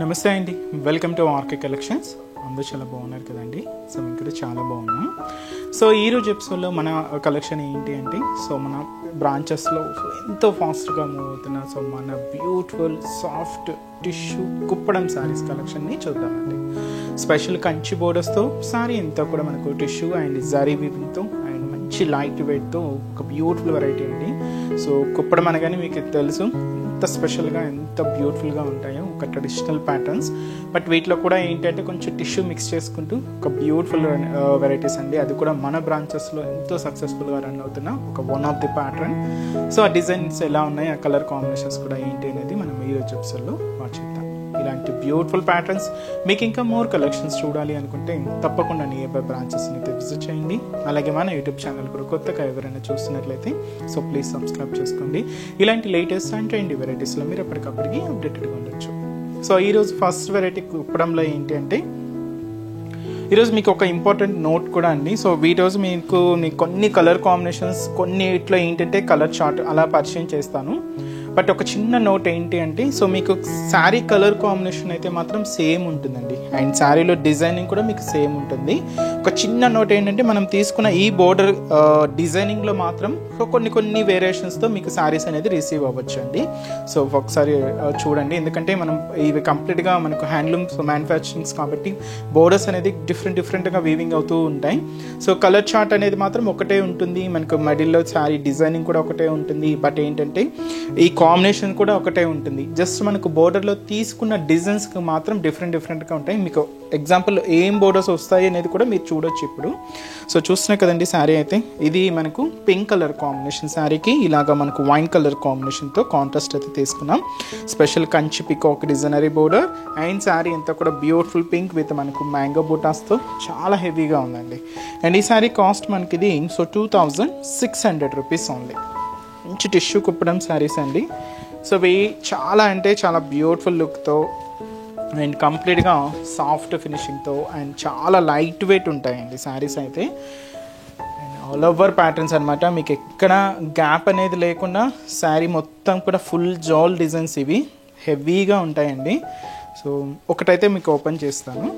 నమస్తే అండి, welcome to RK collections. అందరూ చాలా బాగున్నారు కదండి. సో మేము కూడా చాలా బాగున్నాం. సో ఈరోజు ఎపిసోడ్లో మన కలెక్షన్ ఏంటి అంటే, సో మన బ్రాంచెస్లో ఎంతో ఫాస్ట్గా మూవ్ అవుతున్న సో మన beautiful soft tissue Kuppadam saris కలెక్షన్ని చూద్దామండి. స్పెషల్ కంచి బోర్డర్స్తో శారీ ఎంతో కూడా మనకు టిష్యూ అండ్ జరీ వీవింగ్తో అండ్ మంచి లైట్ వెయిట్తో ఒక బ్యూటిఫుల్ వెరైటీ అండి. సో కుప్పడం అనగానే మీకు తెలుసు ఎంత స్పెషల్గా ఎంత బ్యూటిఫుల్గా ఉంటాయో ఒక ట్రెడిషనల్ ప్యాటర్న్స్. బట్ వీటిలో కూడా ఏంటంటే కొంచెం టిష్యూ మిక్స్ చేసుకుంటూ ఒక బ్యూటిఫుల్ వెరైటీస్ అండి. అది కూడా మన బ్రాంచెస్లో ఎంతో సక్సెస్ఫుల్గా రన్ అవుతున్న ఒక one of the pattern. So ఆ డిజైన్స్ ఎలా ఉన్నాయి, ఆ కలర్ కాంబినేషన్స్ కూడా ఏంటి అనేది మనం ఈరోజు ఎపిసోడ్లో వాచ్ చేద్దాం. ఇలాంటి బ్యూటిఫుల్ ప్యాటర్న్స్ మీకు ఇంకా మోర్ కలెక్షన్స్ చూడాలి అనుకుంటే తప్పకుండా నియర్ బై బ్రాంచెస్ని అయితే విజిట్ చేయండి. అలాగే మన యూట్యూబ్ ఛానల్ కూడా కొత్తగా ఎవరైనా చూస్తున్నట్లయితే సో ప్లీజ్ సబ్స్క్రైబ్ చేసుకోండి. ఇలాంటి లేటెస్ట్ అండ్ ట్రెండీ వెరైటీస్లో మీరు ఎప్పటికప్పటికి అప్డేటెడ్గా ఉండొచ్చు. సో ఈరోజు ఫస్ట్ వెరైటీ కుప్పడంలో ఏంటి అంటే, ఈరోజు మీకు ఒక ఇంపార్టెంట్ నోట్ కూడా అండి. సో ఈరోజు మీకు కొన్ని కలర్ కాంబినేషన్స్, కొన్ని ఇట్లా ఏంటంటే కలర్ చార్ట్ అలా పరిచయం చేస్తాను. బట్ ఒక చిన్న నోట్ ఏంటి అంటే, సో మీకు శారీ కలర్ కాంబినేషన్ అయితే మాత్రం సేమ్ ఉంటుందండి అండ్ శారీలో డిజైనింగ్ కూడా మీకు సేమ్ ఉంటుంది. ఒక చిన్న నోట్ ఏంటంటే, మనం తీసుకున్న ఈ బోర్డర్ డిజైనింగ్లో మాత్రం కొన్ని వేరియేషన్స్తో మీకు శారీస్ అనేది రిసీవ్ అవ్వచ్చు అండి. సో ఒకసారి చూడండి, ఎందుకంటే మనం ఇవి కంప్లీట్గా మనకు హ్యాండ్లూమ్ మ్యానుఫ్యాక్చరింగ్స్ కాబట్టి బోర్డర్స్ అనేది డిఫరెంట్గా వీవింగ్ అవుతూ ఉంటాయి. సో కలర్ చార్ట్ అనేది మాత్రం ఒకటే ఉంటుంది, మనకు మిడిల్లో శారీ డిజైనింగ్ కూడా ఒకటే ఉంటుంది. బట్ ఏంటంటే ఈ కాంబినేషన్ కూడా ఒకటే ఉంటుంది. జస్ట్ మనకు బోర్డర్లో తీసుకున్న డిజైన్స్కి మాత్రం డిఫరెంట్గా ఉంటాయి. మీకు ఎగ్జాంపుల్ ఏం బోర్డర్స్ వస్తాయి అనేది కూడా మీరు చూడొచ్చు ఇప్పుడు. సో చూస్తున్నాయి కదండి, శారీ అయితే ఇది మనకు పింక్ కలర్ కాంబినేషన్ శారీకి ఇలాగా మనకు వైన్ కలర్ కాంబినేషన్తో కాంట్రాస్ట్ అయితే తీసుకున్నాం. Special Kanchi peacock designery border and sari అంతా కూడా బ్యూటిఫుల్ పింక్ విత్ మనకు మ్యాంగో బూటాస్తో చాలా హెవీగా ఉందండి. అండ్ ఈ శారీ కాస్ట్ మనకి ఇది సో 2600 రూపీస్ ఓన్లీ. మంచి టిష్యూ కుప్పడం శారీస్ అండి. సో ఇవి చాలా అంటే చాలా బ్యూటిఫుల్ లుక్తో అండ్ కంప్లీట్గా సాఫ్ట్ ఫినిషింగ్తో అండ్ చాలా లైట్ వెయిట్ ఉంటాయండి శారీస్ అయితే. అండ్ ఆల్ ఓవర్ ప్యాటర్న్స్ అనమాట, మీకు ఎక్కడ గ్యాప్ అనేది లేకుండా శారీ మొత్తం కూడా ఫుల్ జాల్ డిజైన్స్ ఇవి హెవీగా ఉంటాయండి. సో ఒకటైతే మీకు ఓపెన్ చేస్తాను.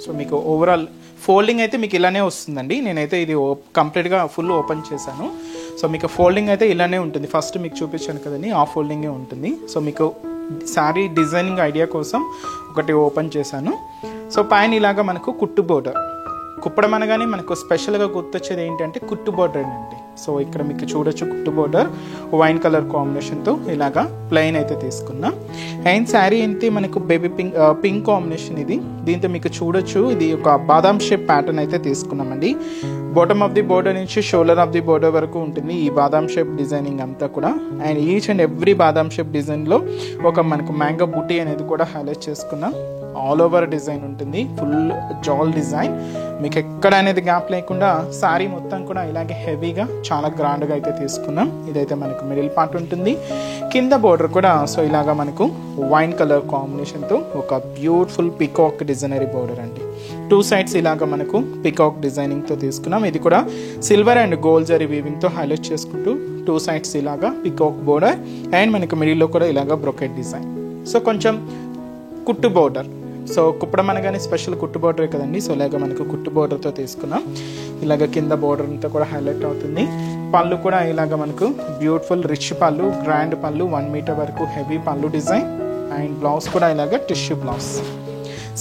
సో మీకు ఓవరాల్ ఫోల్డింగ్ అయితే మీకు ఇలానే వస్తుందండి. నేనైతే ఇది కంప్లీట్గా ఫుల్ ఓపెన్ చేశాను. సో మీకు ఫోల్డింగ్ అయితే ఇలానే ఉంటుంది. ఫస్ట్ మీకు చూపించాను కదండి, ఆ ఫోల్డింగే ఉంటుంది. సో మీకు శారీ డిజైనింగ్ ఐడియా కోసం ఒకటి ఓపెన్ చేశాను. సో పైన ఇలాగా మనకు కుట్టు బోర్డర్, కుప్పడం అనగానే మనకు స్పెషల్గా గుర్తొచ్చేది ఏంటంటే కుట్టు బోర్డర్ అండి. సో ఇక్కడ మీకు చూడొచ్చు కుట్టు బోర్డర్ వైన్ కలర్ కాంబినేషన్తో ఇలాగా ప్లెయిన్ అయితే తీసుకున్నాం. అండ్ శారీ అయితే మనకు బేబీ పింక్ కాంబినేషన్ ఇది. దీంతో మీకు చూడొచ్చు ఇది ఒక బాదాం షేప్ ప్యాటర్న్ అయితే తీసుకున్నామండి. బాటమ్ ఆఫ్ ది బోర్డర్ నుంచి షోల్డర్ ఆఫ్ ది బోర్డర్ వరకు ఉంటుంది ఈ బాదాం షేప్ డిజైనింగ్ అంతా కూడా. And each and every badam shape డిజైన్లో ఒక మనకు మ్యాంగో బూటీ అనేది కూడా హైలైట్ చేసుకున్నాం. ఆల్ ఓవర్ డిజైన్ ఉంటుంది, ఫుల్ జాల్ డిజైన్. మీకు ఎక్కడ అనేది గ్యాప్ లేకుండా శారీ మొత్తం కూడా ఇలాగే హెవీగా చాలా గ్రాండ్గా అయితే తీసుకున్నాం. ఇదైతే మనకు మిడిల్ పార్ట్ ఉంటుంది. కింద బోర్డర్ కూడా సో ఇలాగా మనకు వైన్ కలర్ కాంబినేషన్తో ఒక బ్యూటిఫుల్ పికాక్ డిజైనరీ బోర్డర్ అండి. టూ సైడ్స్ ఇలాగా మనకు పికాక్ డిజైనింగ్తో తీసుకున్నాం. ఇది కూడా సిల్వర్ అండ్ గోల్డ్ జరీ వీవింగ్తో హైలైట్ చేసుకుంటూ టూ సైడ్స్ ఇలాగా పికాక్ బోర్డర్ అండ్ మనకు మిడిల్లో కూడా ఇలాగా బ్రొకెట్ డిజైన్. సో కొంచెం కుట్టు బోర్డర్, సో కుప్పడం అనగానే స్పెషల్ కుట్టు బోర్డరే కదండి. సో ఇలాగ మనకు కుట్టు బోర్డర్తో తీసుకున్నాం. ఇలాగ కింద బోర్డర్ అంతా కూడా హైలైట్ అవుతుంది. పళ్ళు కూడా ఇలాగ మనకు బ్యూటిఫుల్ రిచ్ పళ్ళు, గ్రాండ్ పళ్ళు, 1 మీటర్ వరకు హెవీ పళ్ళు డిజైన్. అండ్ బ్లౌజ్ కూడా ఇలాగ టిష్యూ బ్లౌజ్.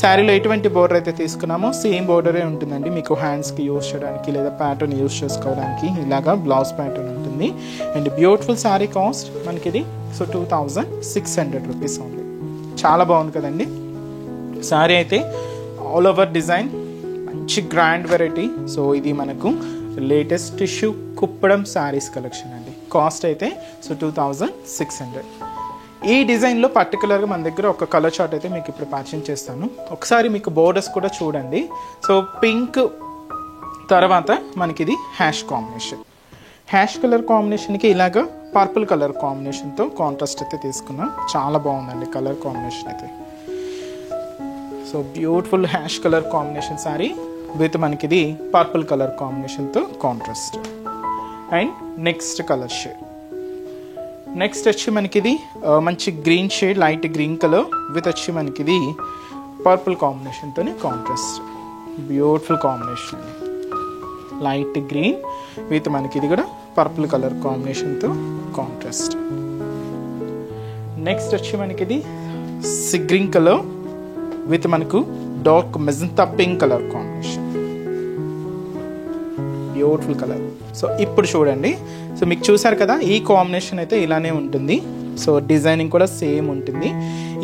శారీలో ఎటువంటి బోర్డర్ అయితే తీసుకున్నామో సేమ్ బోర్డరే ఉంటుందండి. మీకు హ్యాండ్స్కి యూజ్ చేయడానికి లేదా ప్యాటర్న్ యూజ్ చేసుకోవడానికి ఇలాగా బ్లౌజ్ ప్యాటర్న్ ఉంటుంది. అండ్ బ్యూటిఫుల్ శారీ కాస్ట్ మనకి ఇది సో 2600 రూపీస్ ఓన్లీ. చాలా బాగుంది కదండి శారీ అయితే. ఆల్ ఓవర్ డిజైన్ మంచి గ్రాండ్ వెరైటీ. సో ఇది మనకు latest tissue Kuppadam saris collection అండి. కాస్ట్ అయితే సో 2600. ఈ డిజైన్లో పర్టికులర్గా మన దగ్గర ఒక కలర్ చార్ట్ అయితే మీకు ఇప్పుడు పరిచయం చేస్తాను. ఒకసారి మీకు బోర్డర్స్ కూడా చూడండి. సో పింక్ తర్వాత మనకి ఇది హ్యాష్ కాంబినేషన్, హ్యాష్ కలర్ కాంబినేషన్కి ఇలాగా పర్పుల్ కలర్ కాంబినేషన్తో కాంట్రాస్ట్ అయితే తీసుకున్నాం. చాలా బాగుందండి కలర్ కాంబినేషన్ అయితే. So beautiful ash colour combination sari with మనకి ఇది పర్పుల్ కలర్ కాంబినేషన్తో contrast. And next colour shade next వచ్చి మనకి ఇది మంచి green shade, light green colour with వచ్చి మనకి ఇది పర్పుల్ కాంబినేషన్తో contrast. Beautiful combination, light green with మనకి ఇది కూడా పర్పుల్ కలర్ కాంబినేషన్తో కాంట్రాస్ట్. నెక్స్ట్ వచ్చి మనకి ఇది గ్రీన్ కలర్ విత్ మనకు dark magenta pink colour combination. Beautiful colour. So ఇప్పుడు చూడండి, సో మీకు చూసారు కదా ఈ కాంబినేషన్ అయితే ఇలానే ఉంటుంది. సో డిజైనింగ్ కూడా సేమ్ ఉంటుంది.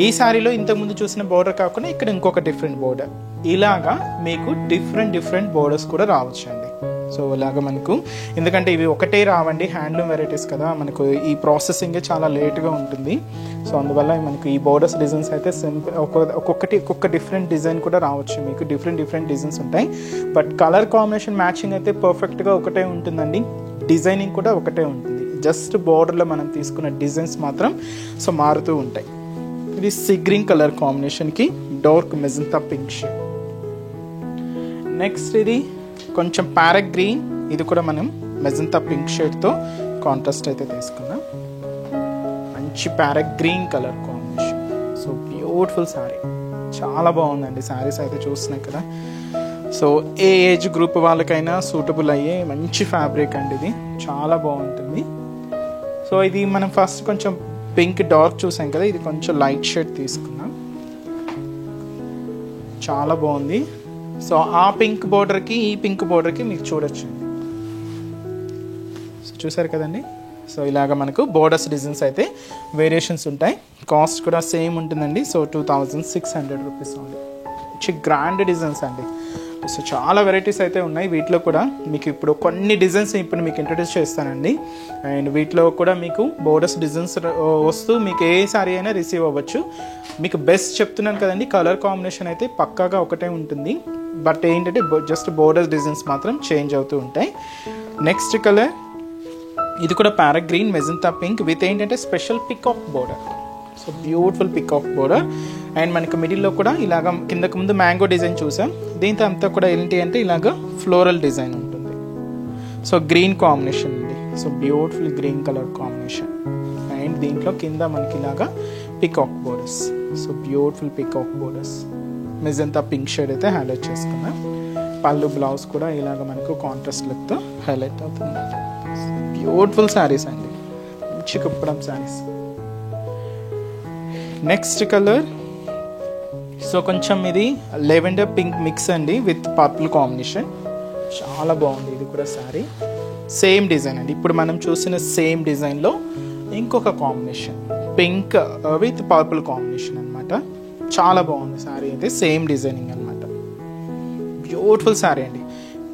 ఈ శారీలో ఇంతకుముందు చూసిన బోర్డర్ కాకుండా ఇక్కడ ఇంకొక డిఫరెంట్ బోర్డర్, ఇలాగా మీకు డిఫరెంట్ బోర్డర్స్ కూడా రావచ్చు అండి. సో ఇలాగ మనకు, ఎందుకంటే ఇవి ఒకటే రావండి, హ్యాండ్లూమ్ వెరైటీస్ కదా, మనకు ఈ ప్రాసెసింగ్ చాలా లేట్గా ఉంటుంది. సో అందువల్ల మనకు ఈ బోర్డర్స్ డిజైన్స్ అయితే సింపుల్, ఒక్కొక్క డిఫరెంట్ డిజైన్ కూడా రావచ్చు, మీకు డిఫరెంట్ డిజైన్స్ ఉంటాయి. బట్ కలర్ కాంబినేషన్ మ్యాచింగ్ అయితే పర్ఫెక్ట్గా ఒకటే ఉంటుందండి, డిజైనింగ్ కూడా ఒకటే ఉంటుంది. జస్ట్ బోర్డర్లో మనం తీసుకున్న డిజైన్స్ మాత్రం సో మారుతూ ఉంటాయి. ఇది సీ గ్రీన్ కలర్ కాంబినేషన్కి dark magenta pink shade. Next ఇది కొంచెం ప్యారెట్ గ్రీన్, ఇది కూడా మనం మెజంతా పింక్ షేడ్తో కాంట్రాస్ట్ అయితే తీసుకున్నాం. మంచి parrot green colour combination. So beautiful sari, చాలా బాగుందండి. శారీస్ అయితే చూస్తున్నాయి కదా. సో ఏ ఏజ్ గ్రూప్ వాళ్ళకైనా సూటబుల్ అయ్యే మంచి ఫ్యాబ్రిక్ అండి, ఇది చాలా బాగుంటుంది. సో ఇది మనం ఫస్ట్ కొంచెం పింక్ డార్క్ చూసాం కదా, ఇది కొంచెం లైట్ షేడ్ తీసుకున్నాం, చాలా బాగుంది. సో ఆ పింక్ బోర్డర్కి ఈ పింక్ బోర్డర్కి మీకు చూడొచ్చు. సో చూసారు కదండి. సో ఇలాగ మనకు బోర్డర్స్ డిజైన్స్ అయితే వేరియేషన్స్ ఉంటాయి. కాస్ట్ కూడా సేమ్ ఉంటుందండి. So 2600 rupees only. మంచి గ్రాండ్ డిజైన్స్ అండి. సో చాలా వెరైటీస్ అయితే ఉన్నాయి. వీటిలో కూడా మీకు ఇప్పుడు కొన్ని డిజైన్స్ ఇప్పుడు మీకు ఇంట్రడ్యూస్ చేస్తానండి. అండ్ వీటిలో కూడా మీకు బోర్డర్స్ డిజైన్స్ వస్తూ మీకు ఏ సారీ అయినా రిసీవ్ అవ్వచ్చు. మీకు బెస్ట్ చెప్తున్నాను కదండి, కలర్ కాంబినేషన్ అయితే పక్కాగా ఒకటే ఉంటుంది. బట్ ఏంటంటే జస్ట్ బోర్డర్స్ డిజైన్స్ మాత్రం చేంజ్ అవుతూ ఉంటాయి. నెక్స్ట్ కలర్ ఇది కూడా parrot green magenta pink with ఏంటంటే special peacock border. So beautiful peacock border. And మనకి మిడిల్లో కూడా ఇలాగ కిందకు ముందు మ్యాంగో డిజైన్ చూసాం, దీంతో అంతా కూడా ఏంటి అంటే ఇలాగ ఫ్లోరల్ డిజైన్ ఉంటుంది. సో గ్రీన్ కాంబినేషన్ అండి. So beautiful green colour combination. And దీంట్లో కింద మనకి ఇలాగా peacock borders. So beautiful peacock borders, magenta pink shade అయితే హైలైట్ చేసుకున్నాం. పళ్ళు బ్లౌజ్ కూడా ఇలాగ మనకు కాంట్రాస్ట్ లుక్తో హైలైట్ అవుతుంది. బ్యూటిఫుల్ శారీస్ అండి, మంచి Kuppadam saris. Next colour so కొంచెం ఇది లెవెండర్ పింక్ మిక్స్ అండి విత్ పర్పుల్ కాంబినేషన్, చాలా బాగుంది. ఇది కూడా శారీ సేమ్ డిజైన్ అండి. ఇప్పుడు మనం చూసిన సేమ్ డిజైన్లో ఇంకొక combination pink with purple combination అనమాట. చాలా బాగుంది శారీ అయితే, సేమ్ డిజైనింగ్ అనమాట. బ్యూటిఫుల్ శారీ అండి.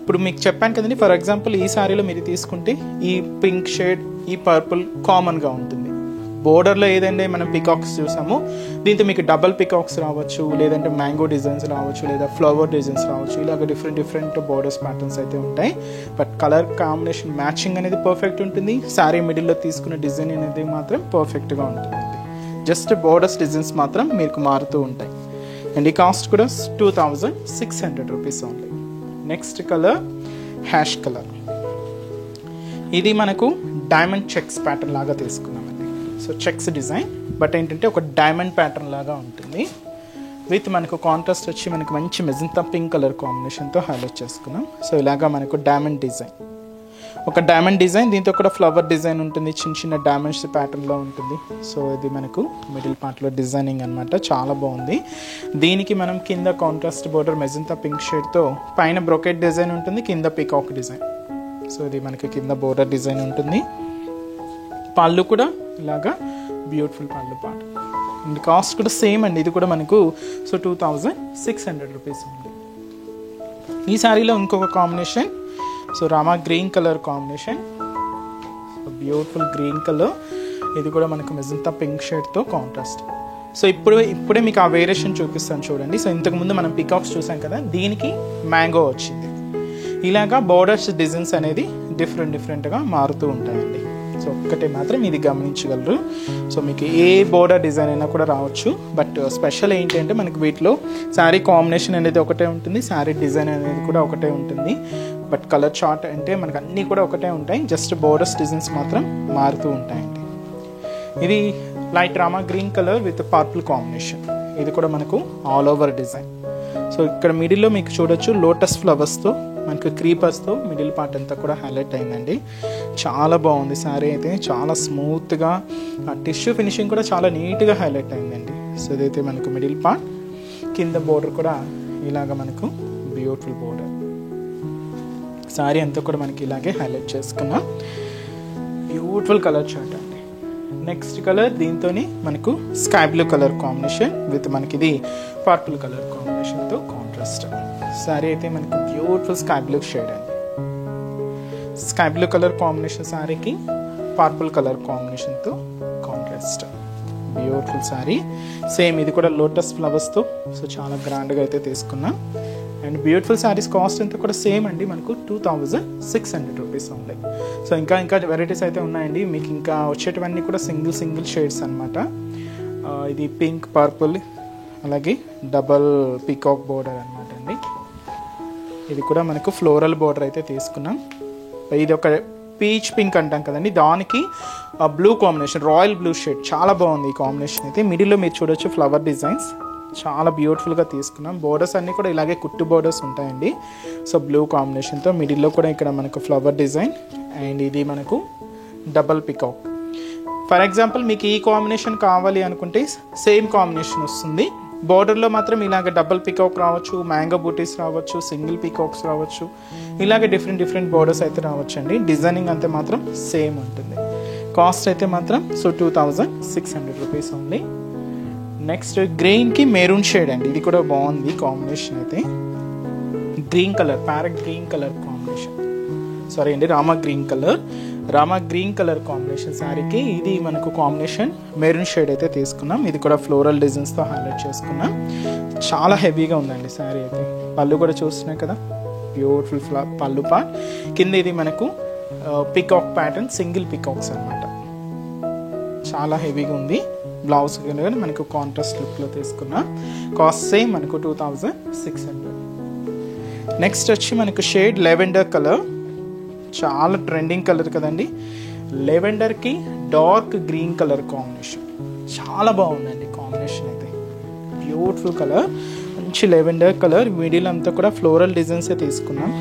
ఇప్పుడు మీకు చెప్పాను కదండి, ఫర్ ఎగ్జాంపుల్ ఈ శారీలో మీరు తీసుకుంటే ఈ పింక్ షేడ్ ఈ పర్పుల్ కామన్గా ఉంటుంది. బోర్డర్లో ఏదంటే మనం పికాక్స్ చూసాము, దీంతో మీకు డబల్ పికాక్స్ రావచ్చు, లేదంటే మ్యాంగో డిజైన్స్ రావచ్చు, లేదా ఫ్లవర్ డిజైన్స్ రావచ్చు. ఇలాగ డిఫరెంట్ బోర్డర్స్ ప్యాటర్న్స్ అయితే ఉంటాయి. బట్ కలర్ కాంబినేషన్ మ్యాచింగ్ అనేది పర్ఫెక్ట్ ఉంటుంది. శారీ మిడిల్లో తీసుకున్న డిజైన్ అనేది మాత్రం పర్ఫెక్ట్గా ఉంటుంది. జస్ట్ బోర్డర్స్ డిజైన్స్ మాత్రం మీకు మారుతూ ఉంటాయి. అండ్ ఈ కాస్ట్ కూడా 2600 rupees only. Next colour ash colour. ఇది మనకు డైమండ్ చెక్స్ ప్యాటర్న్ లాగా తీసుకున్నామండి. సో చెక్స్ డిజైన్, బట్ ఏంటంటే ఒక డైమండ్ ప్యాటర్న్ లాగా ఉంటుంది. విత్ మనకు కాంట్రాస్ట్ వచ్చి మనకు మంచి మెజంతా పింక్ కలర్ కాంబినేషన్తో హైలైట్ చేసుకున్నాం. సో ఇలాగా మనకు డైమండ్ డిజైన్, ఒక డైమండ్ డిజైన్, దీంతో కూడా ఫ్లవర్ డిజైన్ ఉంటుంది, చిన్న డైమండ్స్ ప్యాటర్న్లో ఉంటుంది. సో ఇది మనకు మిడిల్ పార్ట్లో డిజైనింగ్ అనమాట, చాలా బాగుంది. దీనికి మనం కింద కాంట్రాస్ట్ బోర్డర్ మెజంతా పింక్ షేడ్తో పైన బ్రొకెట్ డిజైన్ ఉంటుంది, కింద పికాక్ డిజైన్. సో ఇది మనకి కింద బోర్డర్ డిజైన్ ఉంటుంది. పళ్ళు కూడా ఇలాగా బ్యూటిఫుల్ పళ్ళు పాట. అండ్ కాస్ట్ కూడా సేమ్ అండి. ఇది కూడా మనకు సో 2600 రూపీస్ ఉంది. ఈ శారీలో ఇంకొక combination, so Rama green colour combination. So beautiful green colour, ఇది కూడా మనకు మెజంతా పింక్ షేడ్తో కాంట్రాస్ట్. సో ఇప్పుడే మీకు ఆ వేరియేషన్ చూపిస్తాను చూడండి. సో ఇంతకుముందు మనం పికాక్స్ చూసాం కదా, దీనికి మ్యాంగో వచ్చింది. ఇలాగా బోర్డర్స్ డిజైన్స్ అనేది డిఫరెంట్గా మారుతూ ఉంటాయండి. సో ఒక్కటే మాత్రం ఇది గమనించగలరు. సో మీకు ఏ బోర్డర్ డిజైన్ అయినా కూడా రావచ్చు. బట్ స్పెషల్ ఏంటి అంటే మనకి వీటిలో శారీ కాంబినేషన్ అనేది ఒకటే ఉంటుంది, శారీ డిజైన్ అనేది కూడా ఒకటే ఉంటుంది. బట్ కలర్ చార్ట్ అంటే మనకు అన్నీ కూడా ఒకటే ఉంటాయి, జస్ట్ బోర్డర్స్ డిజైన్స్ మాత్రం మారుతూ ఉంటాయండి. ఇది light Rama green colour with purple combination. ఇది కూడా మనకు ఆల్ ఓవర్ డిజైన్. సో ఇక్కడ మిడిల్లో మీకు చూడొచ్చు లోటస్ ఫ్లవర్స్తో మనకు క్రీపర్స్తో మిడిల్ పార్ట్ అంతా కూడా హైలైట్ అయిందండి. చాలా బాగుంది శారీ అయితే, చాలా స్మూత్గా, ఆ టిష్యూ ఫినిషింగ్ కూడా చాలా నీట్గా హైలైట్ అయిందండి. సో ఇదైతే మనకు మిడిల్ పార్ట్. కింద బోర్డర్ కూడా ఇలాగ మనకు బ్యూటిఫుల్ బోర్డర్. శారీ అంతా కూడా మనకి ఇలాగే హైలైట్ చేసుకున్నాం. బ్యూటిఫుల్ కలర్ చార్ట్ అండి. నెక్స్ట్ కలర్ దీంతో మనకు sky blue colour combination with మనకి ఇది పర్పుల్ కలర్ కాంబినేషన్తో కాంట్రాస్ట్. శారీ అయితే మనకు బ్యూటిఫుల్ స్కై బ్లూ షేడ్ అండి. స్కై బ్లూ కలర్ కాంబినేషన్ శారీకి పర్పుల్ కలర్ కాంబినేషన్తో కాంట్రాస్ట్. బ్యూటిఫుల్ శారీ. సేమ్ ఇది కూడా లోటస్ ఫ్లవర్స్తో. సో చాలా గ్రాండ్గా అయితే తీసుకున్నాం. అండ్ బ్యూటిఫుల్ శారీస్ కాస్ట్ అంతా కూడా సేమ్ అండి, మనకు 2600 రూపీస్ ఓన్లీ. సో ఇంకా వెరైటీస్ అయితే ఉన్నాయండి. మీకు ఇంకా వచ్చేటివన్నీ కూడా సింగిల్ షేడ్స్ అనమాట. ఇది పింక్, పర్పుల్, అలాగే డబల్ పీకాక్ బోర్డర్ అనమాట అండి. ఇది కూడా మనకు ఫ్లోరల్ బోర్డర్ అయితే తీసుకున్నాం. ఇది ఒక పీచ్ పింక్ అంటాం కదండి, దానికి blue combination, royal blue shade. చాలా బాగుంది ఈ కాంబినేషన్ అయితే. మిడిల్లో మీరు చూడొచ్చు ఫ్లవర్ డిజైన్స్, చాలా బ్యూటిఫుల్గా తీసుకున్నాం. బోర్డర్స్ అన్నీ కూడా ఇలాగే కుట్టు బోర్డర్స్ ఉంటాయండి. సో బ్లూ కాంబినేషన్తో మిడిల్లో కూడా ఇక్కడ మనకు ఫ్లవర్ డిజైన్. అండ్ ఇది మనకు డబల్ పికాక్. ఫర్ ఎగ్జాంపుల్ మీకు ఈ కాంబినేషన్ కావాలి అనుకుంటే సేమ్ కాంబినేషన్ వస్తుంది. బోర్డర్లో మాత్రం ఇలాగ డబల్ పికాక్ రావచ్చు, మ్యాంగో బూటీస్ రావచ్చు, సింగిల్ పికాక్స్ రావచ్చు, ఇలాగే డిఫరెంట్ బోర్డర్స్ అయితే రావచ్చు అండి. డిజైనింగ్ అంతే మాత్రం సేమ్ ఉంటుంది. కాస్ట్ అయితే మాత్రం 2600 రూపీస్ ఓన్లీ. నెక్స్ట్ గ్రీన్కి మెరూన్ షేడ్ అండి. ఇది కూడా బాగుంది కాంబినేషన్ అయితే. Green colour, parrot green colour combination, sorry అండి రామా గ్రీన్ కలర్ కాంబినేషన్ శారీకి ఇది మనకు కాంబినేషన్ మెరూన్ షేడ్ అయితే తీసుకున్నాం. ఇది కూడా ఫ్లోరల్ డిజైన్స్తో హైలైట్ చేసుకున్నాం. చాలా హెవీగా ఉందండి శారీ అయితే. పళ్ళు కూడా చూస్తున్నాయి కదా, బ్యూటిఫుల్ పళ్ళు పార్ట్. కింద ఇది మనకు పికాక్ ప్యాటర్న్, సింగిల్ పికాక్స్ అనమాట. చాలా హెవీగా ఉంది. బ్లౌజ్ కానీ మనకు కాంట్రాస్ట్ లుక్లో తీసుకున్నాం. కాస్ట్ సేమ్ మనకు 2600. నెక్స్ట్ వచ్చి మనకు షేడ్ లెవెండర్ కలర్. చాలా ట్రెండింగ్ కలర్ కదండి. లెవెండర్కి డార్క్ గ్రీన్ కలర్ కాంబినేషన్. చాలా బాగుందండి కాంబినేషన్ అయితే. బ్యూటిఫుల్ కలర్, మంచి లెవెండర్ కలర్. మిడిల్ అంతా కూడా ఫ్లోరల్ డిజైన్స్ తీసుకున్నాం.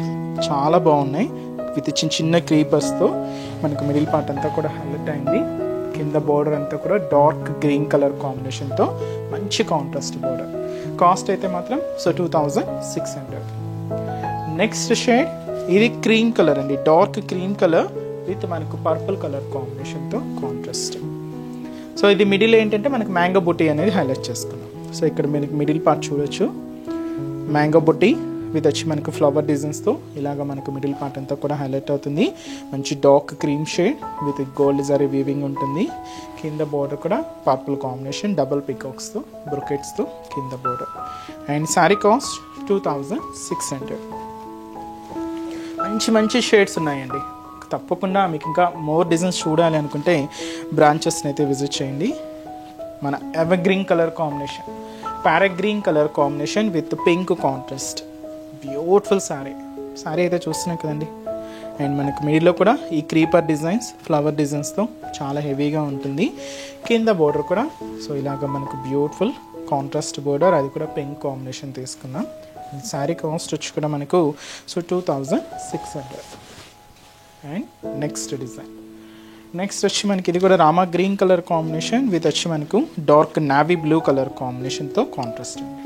చాలా బాగున్నాయి. విత్ చిన్న క్రీపర్స్తో మనకు మిడిల్ పార్ట్ అంతా కూడా హైలైట్ అయింది. కింద బోర్డర్ అంతా కూడా డార్క్ గ్రీన్ కలర్ కాంబినేషన్తో మంచి కాంట్రాస్ట్ బోర్డర్. కాస్ట్ అయితే మాత్రం 2600. నెక్స్ట్ షేడ్ ఇది క్రీమ్ కలర్ అండి, డార్క్ క్రీమ్ కలర్ విత్ మనకు పర్పుల్ కలర్ కాంబినేషన్తో కాంట్రాస్ట్. సో ఇది మిడిల్ ఏంటంటే మనకు మ్యాంగో బుట్టి అనేది హైలైట్ చేసుకున్నాం. సో ఇక్కడ మనకి మిడిల్ పార్ట్ చూడొచ్చు, మ్యాంగో బుట్టి విత్ వచ్చి మనకు ఫ్లవర్ డిజైన్స్తో ఇలాగ మనకు మిడిల్ పార్ట్ అంతా కూడా హైలైట్ అవుతుంది. మంచి dark cream shade with gold zari weaving ఉంటుంది. కింద బోర్డర్ కూడా పర్పుల్ కాంబినేషన్, డబల్ పికాక్స్తో బ్రొకెట్స్తో కింద బోర్డర్. And sari cost 2600. మంచి షేడ్స్ ఉన్నాయండి. తప్పకుండా మీకు ఇంకా మోర్ డిజైన్స్ చూడాలి అనుకుంటే బ్రాంచెస్ని అయితే విజిట్ చేయండి. మన ever green colour combination, parrot green colour combination with pink contrast. Beautiful sari అయితే చూస్తున్నాం కదండి. అండ్ మనకు మిడిల్లో కూడా ఈ క్రీపర్ డిజైన్స్, ఫ్లవర్ డిజైన్స్తో చాలా హెవీగా ఉంటుంది. కింద బోర్డర్ కూడా సో ఇలాగ మనకు బ్యూటిఫుల్ కాంట్రాస్ట్ బోర్డర్, అది కూడా పింక్ కాంబినేషన్ తీసుకున్నాం. శారీ కాస్ట్ వచ్చి కూడా మనకు 2600. అండ్ నెక్స్ట్ డిజైన్, నెక్స్ట్ వచ్చి మనకి ఇది కూడా Rama green colour combination with వచ్చి మనకు డార్క్ నావీ బ్లూ కలర్ కాంబినేషన్తో కాంట్రాస్ట్ అండి.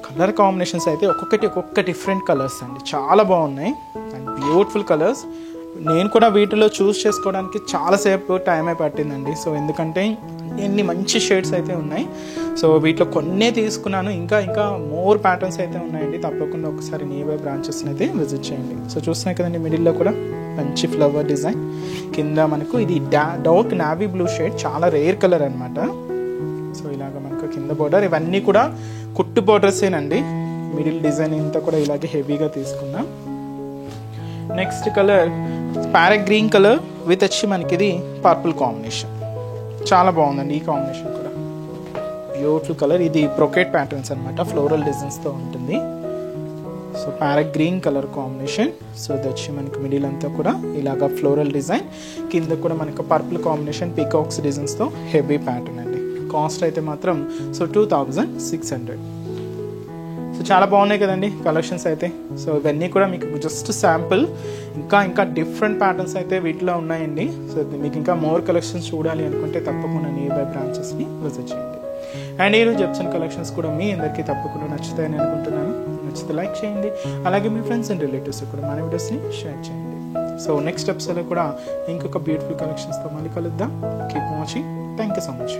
కలర్ కాంబినేషన్స్ అయితే ఒక్కొక్క డిఫరెంట్ కలర్స్ అండి, చాలా బాగున్నాయి అండ్ బ్యూటిఫుల్ కలర్స్. నేను కూడా వీటిలో చూస్ చేసుకోవడానికి చాలాసేపు టైమే పట్టిందండి. సో ఎందుకంటే ఎన్ని మంచి షేడ్స్ అయితే ఉన్నాయి. సో వీటిలో కొన్నే తీసుకున్నాను, ఇంకా మోర్ ప్యాటర్న్స్ అయితే ఉన్నాయండి. తప్పకుండా ఒకసారి నియర్ బ్రాంచెస్ని అయితే విజిట్ చేయండి. సో చూస్తున్నాయి కదండి, మిడిల్లో కూడా మంచి ఫ్లవర్ డిజైన్. కింద మనకు ఇది డార్క్ నావీ బ్లూ షేడ్, చాలా రేర్ కలర్ అనమాట. సో ఇలాగ మనకు కింద బోర్డర్, ఇవన్నీ కూడా కుట్టు బోర్డర్సేనండి. మిడిల్ డిజైన్ ఇంతా కూడా ఇలాగే హెవీగా తీసుకున్నాం. Next colour parrot green colour with వచ్చి మనకి ఇది పర్పుల్ కాంబినేషన్. చాలా బాగుందండి ఈ కాంబినేషన్ కూడా, బ్యూటిఫుల్ కలర్. ఇది బ్రొకెట్ ప్యాటర్న్స్ అనమాట, ఫ్లోరల్ డిజైన్స్తో ఉంటుంది. So parrot green colour combination. So ఇది వచ్చి మనకి మిడిల్ అంతా కూడా ఇలాగా ఫ్లోరల్ డిజైన్, కింద కూడా మనకు పర్పుల్ కాంబినేషన్ పీకాక్స్ డిజైన్స్తో హెవీ ప్యాటర్న్ అండి. కాస్ట్ అయితే మాత్రం సో 2600. సో చాలా బాగున్నాయి కదండి కలెక్షన్స్ అయితే. సో ఇవన్నీ కూడా మీకు జస్ట్ శాంపుల్, ఇంకా డిఫరెంట్ ప్యాటర్న్స్ అయితే వీటిలో ఉన్నాయండి. సో మీకు ఇంకా మోర్ కలెక్షన్స్ చూడాలి అనుకుంటే తప్పకుండా నియర్ బై బ్రాంచెస్ని విజిట్ చేయండి. అండ్ ఈరోజు జెప్సన్ కలెక్షన్స్ కూడా మీ అందరికీ తప్పకుండా నచ్చుతాయని అనుకుంటున్నాను. నచ్చితే లైక్ చేయండి, అలాగే మీ ఫ్రెండ్స్ అండ్ రిలేటివ్స్ కూడా మన వీడియోస్ని షేర్ చేయండి. సో నెక్స్ట్ ఎపిసోడ్లో కూడా ఇంకొక బ్యూటిఫుల్ కలెక్షన్స్తో మళ్ళీ కలుద్దాం. Keep watching. Thank you so much.